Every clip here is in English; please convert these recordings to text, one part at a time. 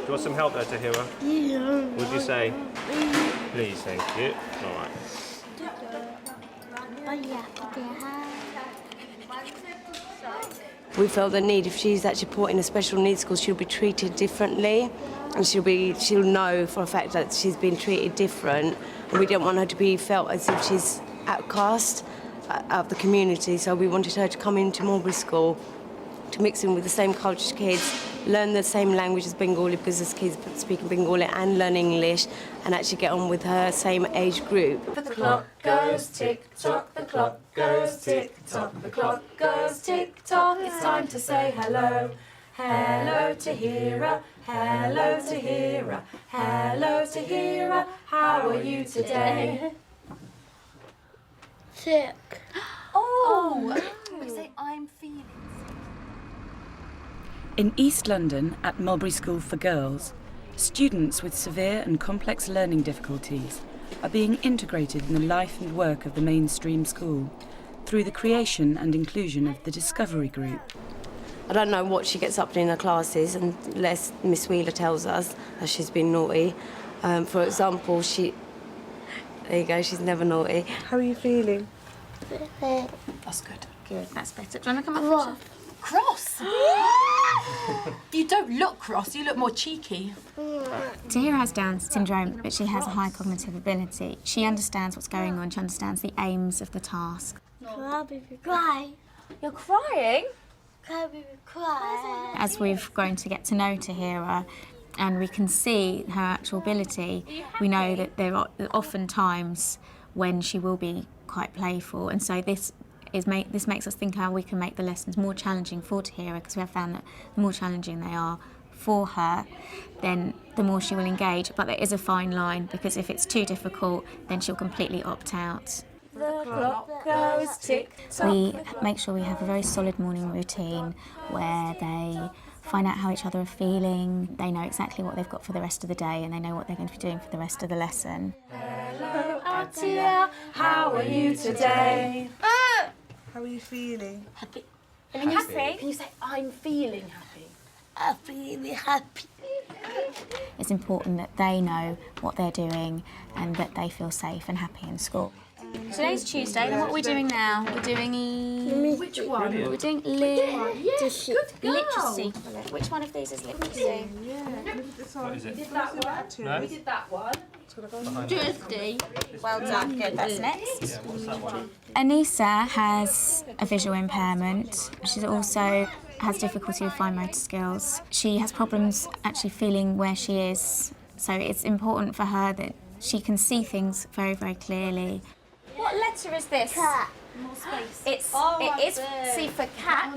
you want some help there, Tahira? Yeah. What did you say? Please, thank you. All right. We felt the need, if she's actually put in a special needs school, she'll be treated differently, and she'll know for a fact that she's been treated different, and we don't want her to be felt as if she's outcast out of the community. So we wanted her to come into Mulberry School, to mix in with the same culture kids, learn the same language as Bengali, because there's kids speaking Bengali and learn English, and actually get on with her same age group. The clock goes tick-tock, the clock goes tick-tock, the clock goes tick-tock. It's time to say hello. Hello Tahira, hello Tahira, hello Tahira. How are you today? Sick. Oh! We say I'm feeling. In East London, at Mulberry School for Girls, students with severe and complex learning difficulties are being integrated in the life and work of the mainstream school through the creation and inclusion of the Discovery Group. I don't know what she gets up to in her classes unless Miss Wheeler tells us that she's been naughty. For example, there you go, she's never naughty. How are you feeling? That's good. Good, that's better. Do you want to come up? Cross? You don't look cross, you look more cheeky. Tahira has Down syndrome, but she has a high cognitive ability. She understands what's going on, she understands the aims of the task. Cry. You're crying? Cry. As we've grown to get to know Tahira and we can see her actual ability, we know that there are often times when she will be quite playful, and so this makes us think how we can make the lessons more challenging for Tahira, because we have found that the more challenging they are for her, then the more she will engage. But there is a fine line, because if it's too difficult, then she'll completely opt out. The clock goes tick-tock. We make sure we have a very solid morning routine where they find out how each other are feeling, they know exactly what they've got for the rest of the day, and they know what they're going to be doing for the rest of the lesson. Hello Atia, how are you today? How are you feeling? Happy. Feeling happy? Can you say, I'm feeling happy? I'm feeling happy. It's important that they know what they're doing and that they feel safe and happy in school. Today's Tuesday, then what are we doing now? We're doing which one? Brilliant. We're doing Literacy. literacy. Which one of these is literacy? What is it? We did that one. No? We did that one. Thursday. Well done. Good. That's next. Yeah, what's that one? Anissa has a visual impairment. She also has difficulty with fine motor skills. She has problems actually feeling where she is, so it's important for her that she can see things very, very clearly. What letter is this? Cat. More space. It is C for cat,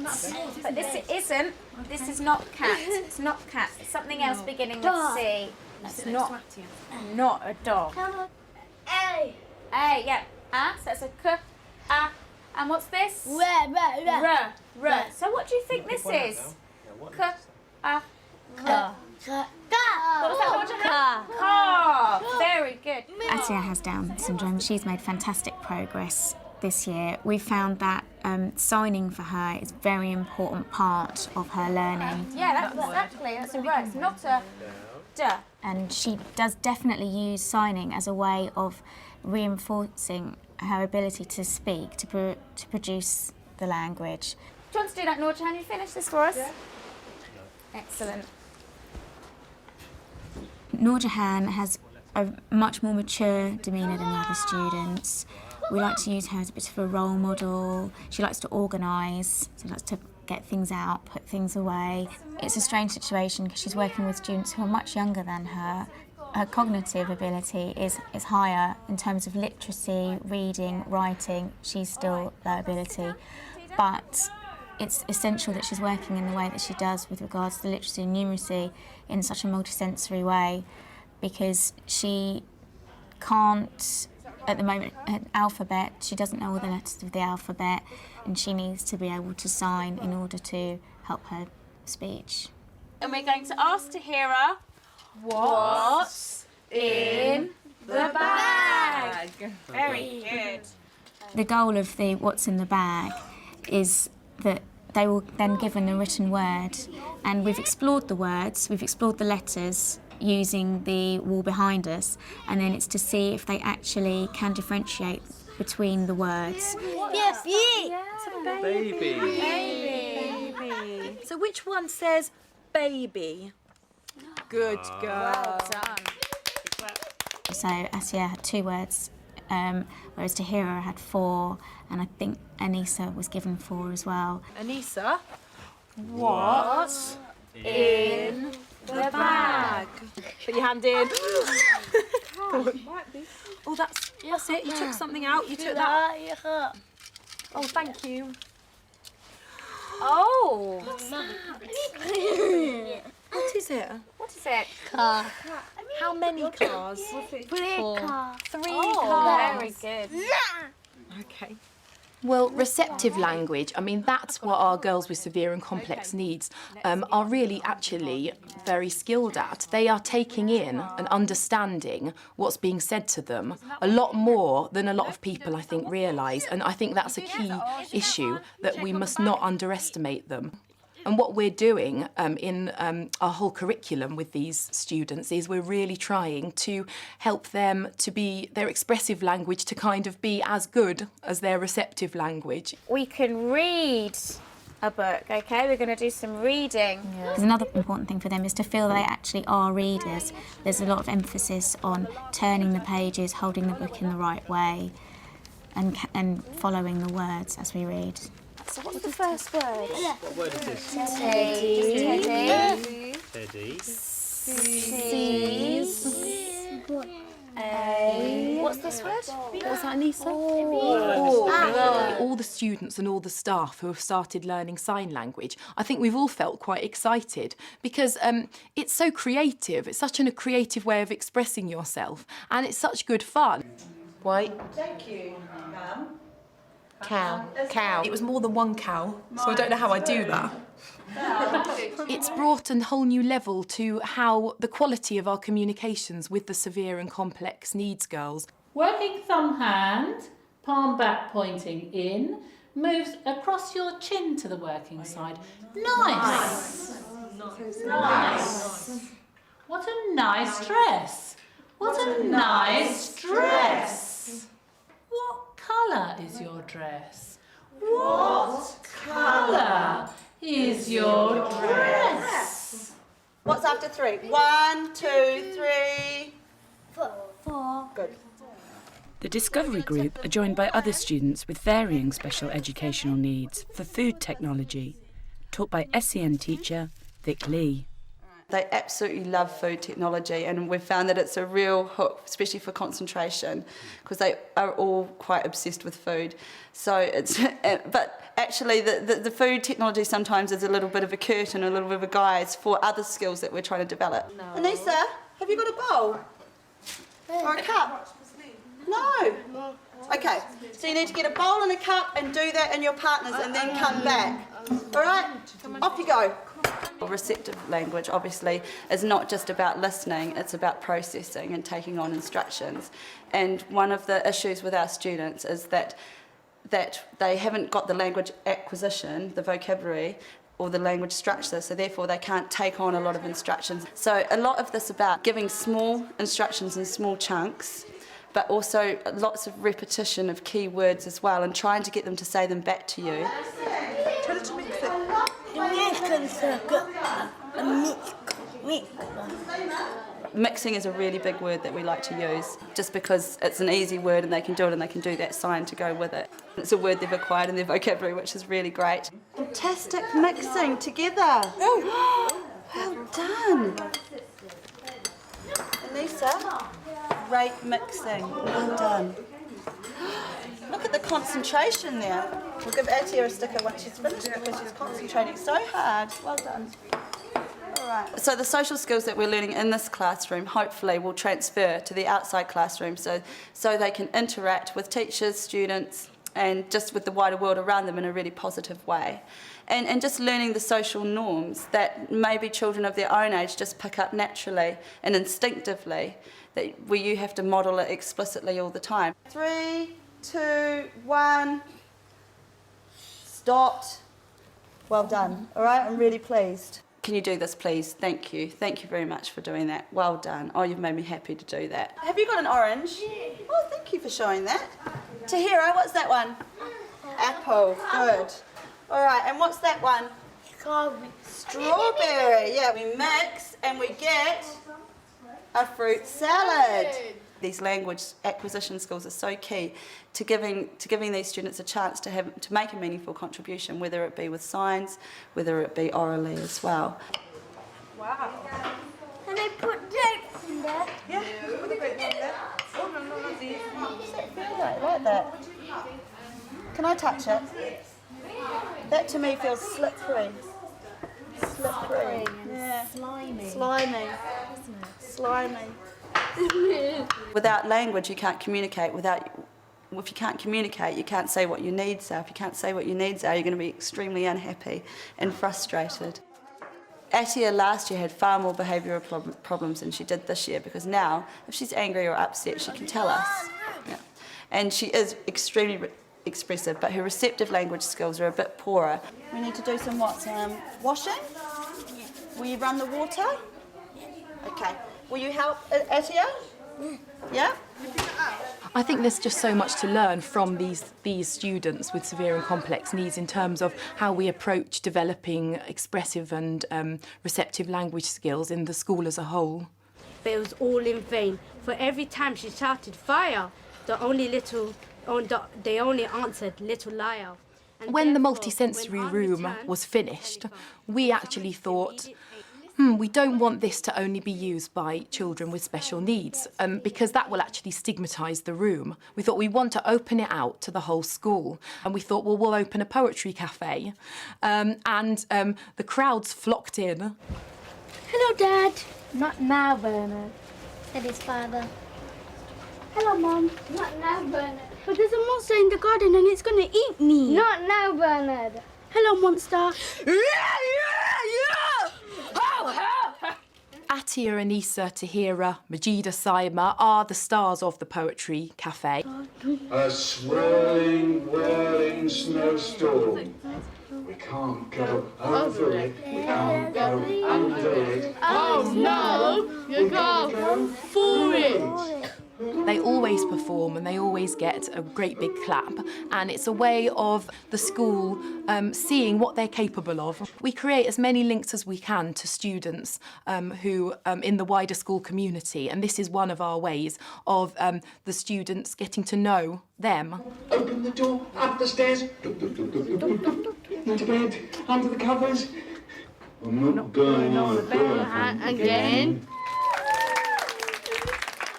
but this isn't. This is not cat. It's not cat. It's something else beginning with C. It's not a dog. Come on. A. A, yeah. So that's a K, A. And what's this? R. R. So what do you think this is? K, A, K. What was that? Car. Very good. Atia has Down syndrome. She's made fantastic progress this year. We found that signing for her is a very important part of her learning. Yeah, that's exactly. That's right. It's not a D. And she does definitely use signing as a way of reinforcing her ability to speak, to produce the language. Do you want to do that, Noor? Can you finish this for us? Yeah. Excellent. Noorjahan has a much more mature demeanour than the other students. We like to use her as a bit of a role model. She likes to organise, she likes to get things out, put things away. It's a strange situation because she's working with students who are much younger than her. Her cognitive ability is higher in terms of literacy, reading, writing. She's still low ability, but it's essential that she's working in the way that she does with regards to literacy and numeracy in such a multisensory way, because she can't, at the moment, an alphabet, she doesn't know all the letters of the alphabet, and she needs to be able to sign in order to help her speech. And we're going to ask Tahira, what's in the bag? Very good. The goal of the What's in the Bag is that they will then given the written word, and we've explored the words, we've explored the letters using the wall behind us, and then it's to see if they actually can differentiate between the words. Yes, Baby. So which one says baby? Good girl. So Asia had 2 words, whereas Tahira had 4, and I think Anissa was given 4 as well. Anissa, what's in the bag? Put your hand in. Oh, that's it. You took something out. You took that. Oh, thank you. Oh. What is it? What is it? Car. How many cars? 3 car. 3 Oh, cars. very good. Okay. Well, receptive language, I mean, that's what our girls with severe and complex needs are really actually very skilled at. They are taking in and understanding what's being said to them a lot more than a lot of people, I think, realise. And I think that's a key issue, that we must not underestimate them. And what we're doing in our whole curriculum with these students is we're really trying to help them to be, their expressive language to kind of be as good as their receptive language. We can read a book, okay? We're going to do some reading. Because another important thing for them is to feel they actually are readers. There's a lot of emphasis on turning the pages, holding the book in the right way, and following the words as we read. So what's the first word? What word is this? Teddy. Teddy. C's. A. What's this word? What's that, Anissa? All the students and all the staff who have started learning sign language, I think we've all felt quite excited because it's so creative. It's such a creative way of expressing yourself, and it's such good fun. White. Thank you, ma'am. Cow. It was more than one cow, so I don't know how I do that. It's brought a whole new level to how the quality of our communications with the severe and complex needs girls. Working thumb hand, palm back pointing in, moves across your chin to the working side. Nice. Nice. What a nice dress. What a nice dress. What colour is your dress? What colour is your dress? What's after 3? 1, 2, 3. 4. Good. The Discovery Group are joined by other students with varying special educational needs for food technology, taught by SEN teacher Vic Lee. They absolutely love food technology, and we've found that it's a real hook, especially for concentration, because they are all quite obsessed with food. So it's, but actually the food technology sometimes is a little bit of a curtain, a little bit of a guise for other skills that we're trying to develop. No. Anissa, have you got a bowl? Or a cup? No. Okay, so you need to get a bowl and a cup and do that in your partners and then come back. All right? Off you go. Receptive language, obviously, is not just about listening, it's about processing and taking on instructions. And one of the issues with our students is that they haven't got the language acquisition, the vocabulary, or the language structure, so therefore they can't take on a lot of instructions. So a lot of this about giving small instructions in small chunks, but also lots of repetition of key words as well, and trying to get them to say them back to you. Tell her to mix it. Mixing is a really big word that we like to use, just because it's an easy word and they can do it and they can do that sign to go with it. It's a word they've acquired in their vocabulary, which is really great. Fantastic mixing together. Oh, well done. Anissa, great mixing. Well done. Look at the concentration there. We'll give Atia a sticker once she's finished because she's concentrating so hard. Well done. All right. So the social skills that we're learning in this classroom hopefully will transfer to the outside classroom so they can interact with teachers, students, and just with the wider world around them in a really positive way. And just learning the social norms that maybe children of their own age just pick up naturally and instinctively, where you have to model it explicitly all the time. 3, 2, 1, stopped. Well done. All right, I'm really pleased. Can you do this, please? Thank you. Thank you very much for doing that. Well done. Oh, you've made me happy to do that. Have you got an orange? Oh, thank you for showing that. Tahira, what's that one? Apple. Good. All right, and what's that one? Strawberry. Yeah, we mix and we get a fruit salad. These language acquisition skills are so key to giving these students a chance to make a meaningful contribution, whether it be with signs, whether it be orally as well. Wow. Can I put dates in there? Yeah, put the grapes in there. Oh, no, no, no. What does that feel like that? Can I touch it? That to me feels slippery. Slippery. Yeah. Slimy. Slimy. Isn't it? Slimy. Without language, you can't communicate. If you can't communicate, you can't say what your needs are. If you can't say what your needs are, you're going to be extremely unhappy and frustrated. Atia last year had far more behavioural problems than she did this year, because now, if she's angry or upset, she can tell us. Yeah. And she is extremely expressive, but her receptive language skills are a bit poorer. We need to do some washing? Will you run the water? Okay. Will you help, Atia? Yeah? I think there's just so much to learn from these students with severe and complex needs in terms of how we approach developing expressive and receptive language skills in the school as a whole. But it was all in vain. For every time she shouted fire, they only answered little liar. And when the therefore, multisensory when I room returned, was finished, we actually thought, we don't want this to only be used by children with special needs, because that will actually stigmatise the room. We thought we want to open it out to the whole school. And we thought, well, we'll open a poetry cafe. The crowds flocked in. Hello, Dad. Not now, Bernard, said his father. Hello, Mom. Not now, Bernard. But there's a monster in the garden and it's going to eat me. Not now, Bernard. Hello, monster. Atia, Anissa, Tahira, Majida, Saima are the stars of the Poetry Cafe. A swirling, whirling snowstorm. We can't go over it, we can't go under it. Oh no, you can't go for it. They always perform and they always get a great big clap, and it's a way of the school seeing what they're capable of. We create as many links as we can to students who in the wider school community, and this is one of our ways of the students getting to know them. Open the door, up the stairs, into bed, under the covers. I'm not going on the bed again.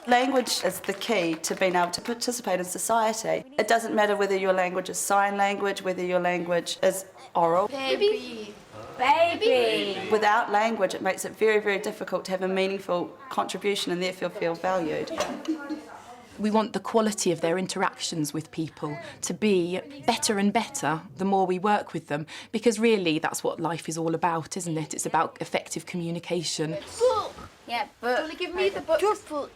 Language is the key to being able to participate in society. It doesn't matter whether your language is sign language, whether your language is oral. Baby. Without language, it makes it very, very difficult to have a meaningful contribution and therefore feel valued. We want the quality of their interactions with people to be better and better the more we work with them, because really that's what life is all about, isn't it? It's about effective communication. Book. Yeah, book. Do you want to give me the book? Just book.